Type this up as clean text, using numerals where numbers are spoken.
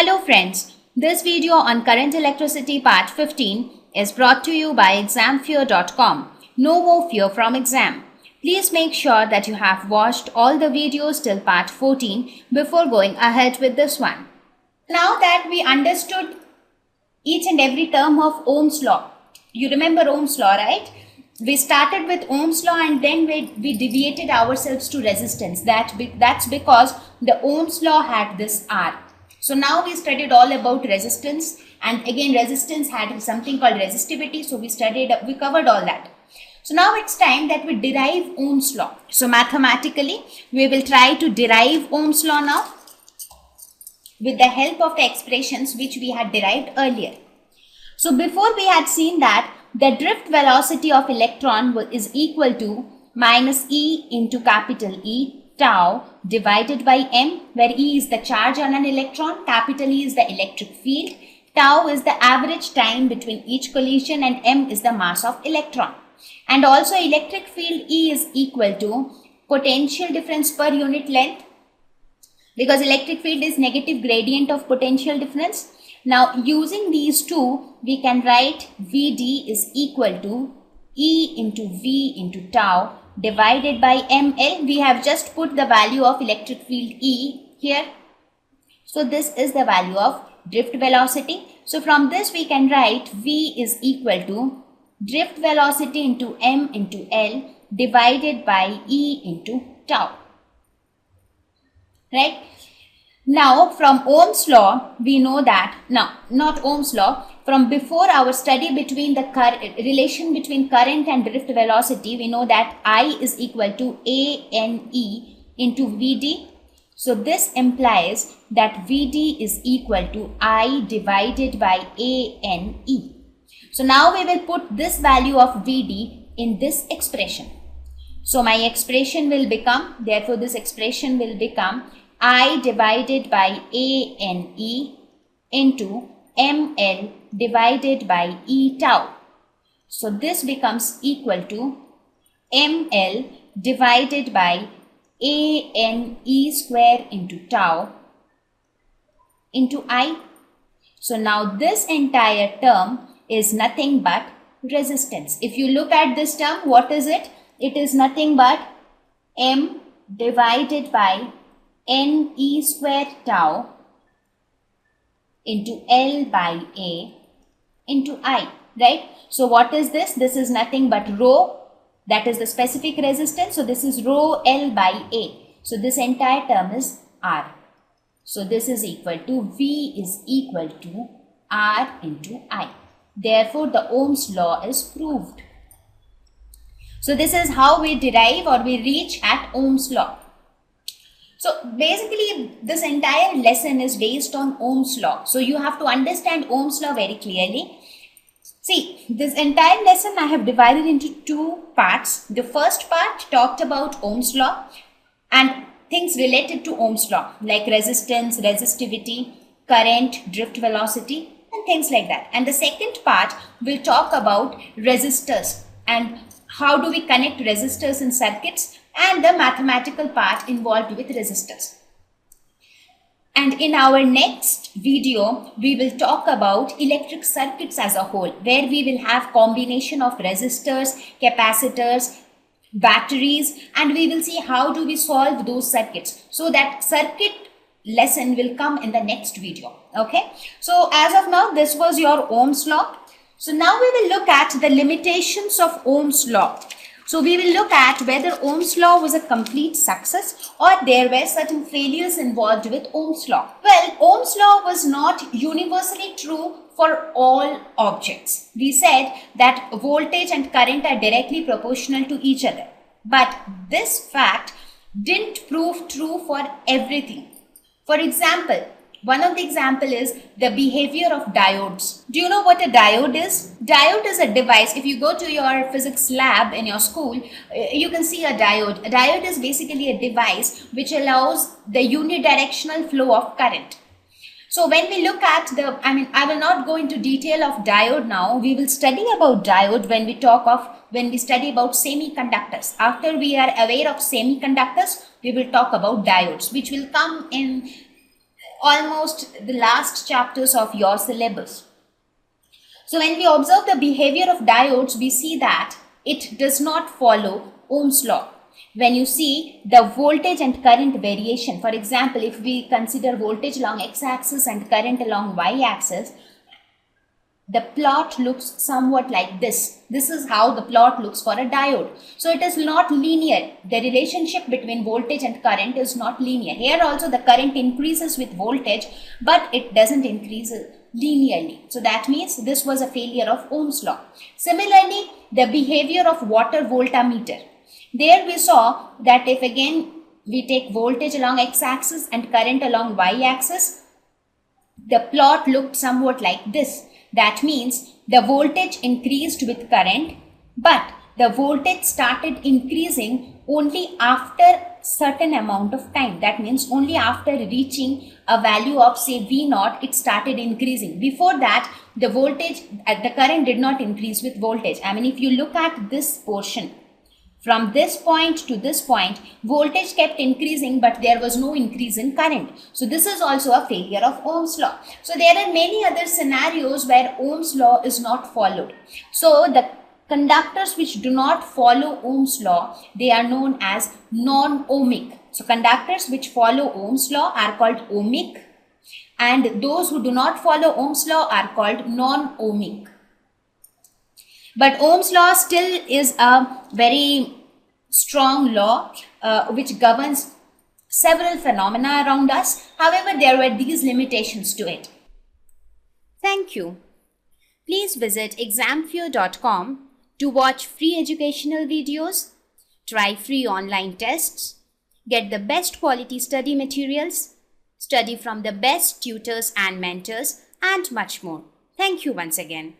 Hello friends, this video on current electricity part 15 is brought to you by examfear.com. No more fear from exam. Please make sure that you have watched all the videos till part 14 before going ahead with this one. Now that we understood each and every term of Ohm's law, you remember Ohm's law, right? We started with Ohm's law and then we deviated ourselves to resistance. That's because the Ohm's law had this R. So now we studied all about resistance, and again resistance had something called resistivity. So we covered all that. So now it's time that we derive Ohm's law. So mathematically, we will try to derive Ohm's law now with the help of the expressions which we had derived earlier. So before we had seen that the drift velocity of electron is equal to minus E into capital E tau divided by m, where E is the charge on an electron, capital E is the electric field, tau is the average time between each collision, and m is the mass of electron. And also electric field E is equal to potential difference per unit length, because electric field is negative gradient of potential difference. Now using these two, we can write Vd is equal to E into V into tau divided by ml. We have just put the value of electric field E here. So this is the value of drift velocity. So from this we can write V is equal to drift velocity into m into L divided by E into tau. Right? Now from Ohm's law, we know that, not Ohm's law, from before our study between the relation between current and drift velocity, we know that I is equal to ANE into VD. So this implies that VD is equal to I divided by ANE. So now we will put this value of VD in this expression. So my expression will become, therefore this expression will become I divided by ANE into ML divided by E tau. So this becomes equal to ML divided by ANE square into tau into I. So now this entire term is nothing but resistance. If you look at this term, what is it? It is nothing but M divided by NE square tau into L by A into I, right? So what is this? This is nothing but rho, that is the specific resistance. So this is rho L by A. So this entire term is R. So this is equal to V is equal to R into I. Therefore the Ohm's law is proved. So this is how we derive or we reach at Ohm's law. So basically this entire lesson is based on Ohm's law. So you have to understand Ohm's law very clearly. See, this entire lesson I have divided into two parts. The first part talked about Ohm's law and things related to Ohm's law like resistance, resistivity, current, drift velocity and things like that. And the second part will talk about resistors and how do we connect resistors in circuits and the mathematical part involved with resistors. And in our next video, we will talk about electric circuits as a whole, where we will have combination of resistors, capacitors, batteries, and we will see how do we solve those circuits. So that circuit lesson will come in the next video. Okay. So as of now, this was your Ohm's law. So now we will look at the limitations of Ohm's law. So we will look at whether Ohm's law was a complete success or there were certain failures involved with Ohm's law. Well, Ohm's law was not universally true for all objects. We said that voltage and current are directly proportional to each other. But this fact didn't prove true for everything. For example, one of the example is the behavior of diodes. Do you know what a diode is? Diode is a device. If you go to your physics lab in your school, you can see a diode. A diode is basically a device which allows the unidirectional flow of current. So when we look at I will not go into detail of diode now. We will study about diode when we study about semiconductors. After we are aware of semiconductors, we will talk about diodes, which will come in almost the last chapters of your syllabus. So when we observe the behavior of diodes, we see that it does not follow Ohm's law. When you see the voltage and current variation, for example, if we consider voltage along x-axis and current along y-axis, the plot looks somewhat like this. This is how the plot looks for a diode. So it is not linear. The relationship between voltage and current is not linear. Here also the current increases with voltage, but it doesn't increase linearly. So that means this was a failure of Ohm's law. Similarly, the behavior of water voltmeter. There we saw that if again we take voltage along x-axis and current along y-axis, the plot looked somewhat like this. That means the voltage increased with current, but the voltage started increasing only after certain amount of time. That means only after reaching a value of say V0, it started increasing. Before that, the voltage, the current did not increase with voltage. I mean, if you look at this portion, from this point to this point, voltage kept increasing, but there was no increase in current. So this is also a failure of Ohm's law. So there are many other scenarios where Ohm's law is not followed. So the conductors which do not follow Ohm's law, they are known as non-ohmic. So conductors which follow Ohm's law are called ohmic, and those who do not follow Ohm's law are called non-ohmic. But Ohm's law still is a very strong law which governs several phenomena around us. However, there were these limitations to it. Thank you. Please visit examfear.com to watch free educational videos, try free online tests, get the best quality study materials, study from the best tutors and mentors, and much more. Thank you once again.